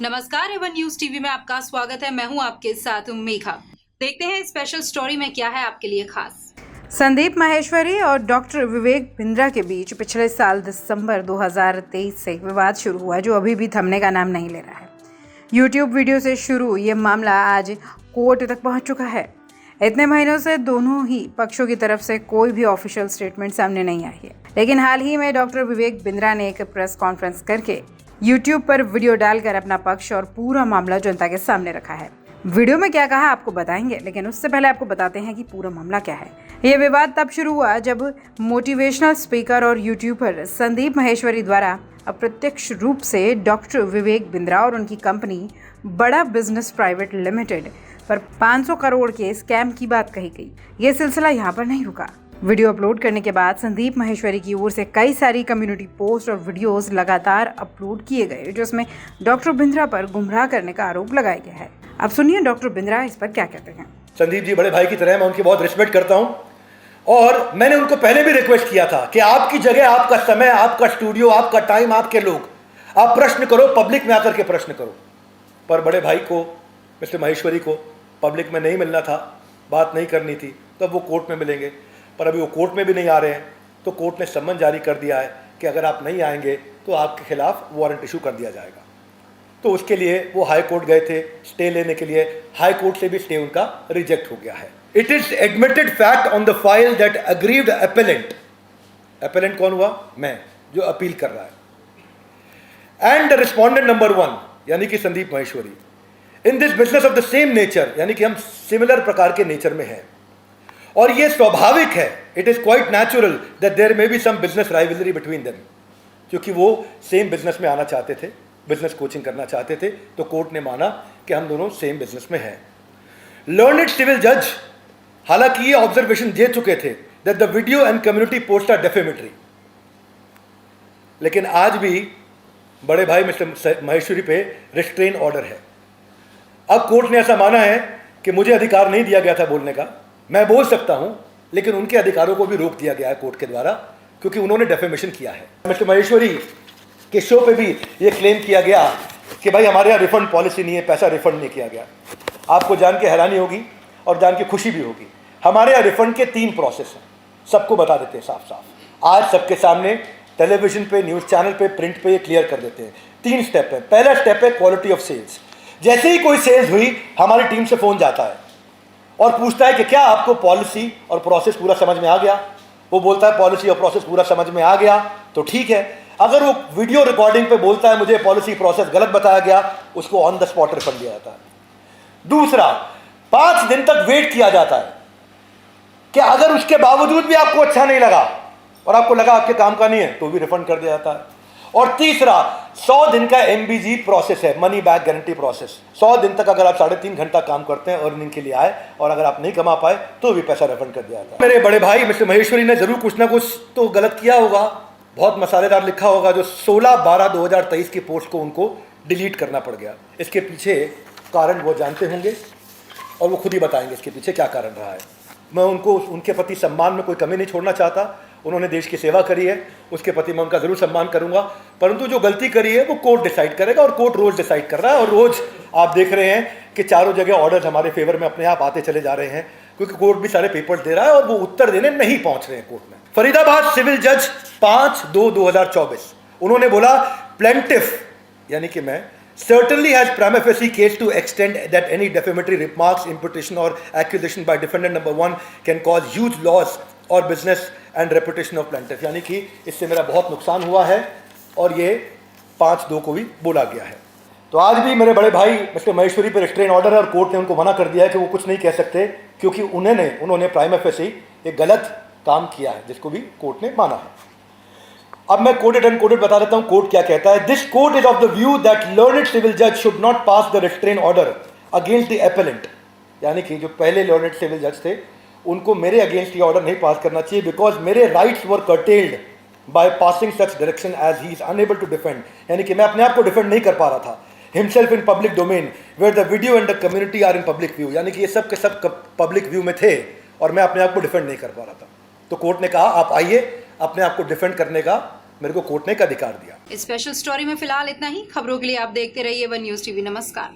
नमस्कार, Avon news TV में आपका स्वागत है। मैं हूं आपके साथ मेघा। देखते हैं स्पेशल स्टोरी में क्या है आपके लिए खास। संदीप माहेश्वरी और डॉक्टर विवेक बिंद्रा के बीच पिछले साल दिसंबर 2023 से विवाद शुरू हुआ, जो अभी भी थमने का नाम नहीं ले रहा है। यूट्यूब वीडियो से शुरू ये मामला आज कोर्ट तक पहुंच चुका है। इतने महीनों से दोनों ही पक्षों की तरफ से कोई भी ऑफिशियल स्टेटमेंट सामने नहीं आई है, लेकिन हाल ही में डॉक्टर विवेक बिंद्रा ने एक प्रेस कॉन्फ्रेंस करके यूट्यूब पर वीडियो डालकर अपना पक्ष और पूरा मामला जनता के सामने रखा है। वीडियो में क्या कहा आपको बताएंगे, लेकिन उससे पहले आपको बताते हैं कि पूरा मामला क्या है। ये विवाद तब शुरू हुआ जब मोटिवेशनल स्पीकर और यूट्यूबर संदीप माहेश्वरी द्वारा अप्रत्यक्ष रूप से डॉक्टर विवेक बिंद्रा और उनकी कंपनी बड़ा बिजनेस प्राइवेट लिमिटेड पर 500 करोड़ के स्कैम की बात कही गई। ये सिलसिला यहाँ पर नहीं रुका। वीडियो अपलोड करने के बाद संदीप माहेश्वरी की ओर से कई सारी कम्युनिटी पोस्ट और वीडियोस लगातार अपलोड किए गए, जिसमें डॉक्टर बिंद्रा पर गुमराह करने का आरोप लगाया गया है। अब सुनिए डॉक्टर बिंद्रा इस पर क्या कहते हैं। संदीप जी बड़े भाई की तरह, मैं उनकी बहुत रिस्पेक्ट करता हूं और मैंने उनको पहले भी रिक्वेस्ट किया था कि आपकी जगह, आपका समय, आपका स्टूडियो, आपका टाइम, आपके लोग, आप प्रश्न करो, पब्लिक में आकर के प्रश्न करो। पर बड़े भाई को, मिस्टर माहेश्वरी को पब्लिक में नहीं मिलना था, बात नहीं करनी थी, तब वो कोर्ट में मिलेंगे। पर अभी वो कोर्ट में भी नहीं आ रहे हैं, तो कोर्ट ने सम्मन जारी कर दिया है कि अगर आप नहीं आएंगे तो आपके खिलाफ वारंट इशू कर दिया जाएगा। तो उसके लिए वो हाई कोर्ट गए थे स्टे लेने के लिए। हाई कोर्ट से भी स्टे उनका रिजेक्ट हो गया है। It is admitted fact on the file that aggrieved appellant, appellant कौन हुआ? मैं, जो अपील कर रहा है, एंड द रिस्पोंडेंट नंबर 1 यानी कि Sandeep Maheshwari, in this business of the same nature, यानी कि हम सिमिलर प्रकार के नेचर में हैं और ये स्वाभाविक है। It is quite natural that there may be some business rivalry between them, क्योंकि वो सेम बिजनेस में आना चाहते थे, बिजनेस कोचिंग करना चाहते थे, तो कोर्ट ने माना कि हम दोनों सेम बिजनेस में हैं। लर्नड सिविल जज हालांकि ये ऑब्जर्वेशन दे चुके थे that the video and community post are defamatory, लेकिन आज भी बड़े भाई मिस्टर माहेश्वरी पे रिस्ट्रेन ऑर्डर है। अब कोर्ट ने ऐसा माना है कि मुझे अधिकार नहीं दिया गया था बोलने का, मैं बोल सकता हूं, लेकिन उनके अधिकारों को भी रोक दिया गया है कोर्ट के द्वारा, क्योंकि उन्होंने डेफेमेशन किया है। मिस्टर माहेश्वरी के शो पे भी ये क्लेम किया गया कि भाई हमारे यहाँ रिफंड पॉलिसी नहीं है, पैसा रिफंड नहीं किया गया। आपको जान के हैरानी होगी और जान के खुशी भी होगी, हमारे यहाँ रिफंड के 3 प्रोसेस हैं। सबको बता देते हैं साफ साफ, आज सबके सामने टेलीविजन पे, न्यूज़ चैनल पे, प्रिंट पे ये क्लियर कर देते हैं। 3 स्टेप है। पहला स्टेप है क्वालिटी ऑफ सेल्स। जैसे ही कोई सेल्स हुई, हमारी टीम से फ़ोन जाता है और पूछता है कि क्या आपको पॉलिसी और प्रोसेस पूरा समझ में आ गया। वो बोलता है पॉलिसी और प्रोसेस पूरा समझ में आ गया तो ठीक है। अगर वो वीडियो रिकॉर्डिंग पे बोलता है मुझे पॉलिसी प्रोसेस गलत बताया गया, उसको ऑन द स्पॉट रिफंड दिया जाता है। दूसरा, 5 दिन तक वेट किया जाता है कि अगर उसके बावजूद भी आपको अच्छा नहीं लगा और आपको लगा आपके काम का नहीं है, तो भी रिफंड कर दिया जाता है। और तीसरा, 100 दिन का MBG प्रोसेस है, मनी बैक गारंटी प्रोसेस। 100 दिन तक अगर आप 3.5 घंटा काम करते हैं अर्निंग के लिए आए, और अगर आप नहीं कमा पाए तो भी पैसा रिफंड कर दिया जाता है। मेरे बड़े भाई मिस्टर माहेश्वरी ने जरूर कुछ ना कुछ तो गलत किया होगा, बहुत मसालेदार लिखा होगा, जो 16/12/2023 की पोस्ट को उनको डिलीट करना पड़ गया। इसके पीछे कारण वो जानते होंगे और वो खुद ही बताएंगे इसके पीछे क्या कारण रहा है। मैं उनको, उनके प्रति सम्मान में कोई कमी नहीं छोड़ना चाहता। उन्होंने देश की सेवा करी है, उसके प्रति मैं उनका जरूर सम्मान करूंगा, परंतु जो गलती करी है वो कोर्ट डिसाइड करेगा और कोर्ट रोज डिसाइड कर रहा है। और रोज आप देख रहे हैं कि चारों जगह ऑर्डर हमारे फेवर में अपने आप आते चले जा रहे हैं, क्योंकि कोर्ट भी सारे पेपर्स दे रहा है और वो उत्तर देने नहीं पहुंच रहे हैं कोर्ट में। फरीदाबाद सिविल जज 5/2/2024, उन्होंने बोला प्लेंटिफ यानी कि मैं certainly has prima facie case to extend that any defamatory remarks, imputation or accusation by defendant number 1 can cause huge loss or business and reputation of plaintiff, यानी कि इससे मेरा बहुत नुकसान हुआ है और ये 5/2 को भी बोला गया है। तो आज भी मेरे बड़े भाई मिस्टर माहेश्वरी पर रिस्ट्रेन ऑर्डर है और कोर्ट ने उनको मना कर दिया है कि वो कुछ नहीं कह सकते, क्योंकि उन्होंने प्राइमा फेसी एक गलत काम किया है, जिसको भी कोर्ट ने माना है। अब मैं कोटेड अनकोटेड बता देता हूं कोर्ट क्या कहता है। This court is of the view that learned civil जज should not pass the restrain order against the appellant, यानी कि जो पहले लर्नड सिविल जज थे उनको मेरे अगेंस्ट ये ऑर्डर नहीं पास करना चाहिए, बिकॉज मेरे rights were curtailed by passing such direction as he is unable to defend, यानी कि मैं अपने आप को डिफेंड नहीं कर पा रहा था। Himself in public domain where the video and the community are in public view, यानी कि ये सब के सब पब्लिक व्यू में थे और मैं अपने आप को डिफेंड नहीं कर पा रहा था। तो कोर्ट ने कहा आप आइए, अपने आप को डिफेंड करने का मेरे को कोर्ट ने एक अधिकार दिया। इस स्पेशल स्टोरी में फिलहाल इतना ही। खबरों के लिए आप देखते रहिए वन न्यूज टीवी। नमस्कार।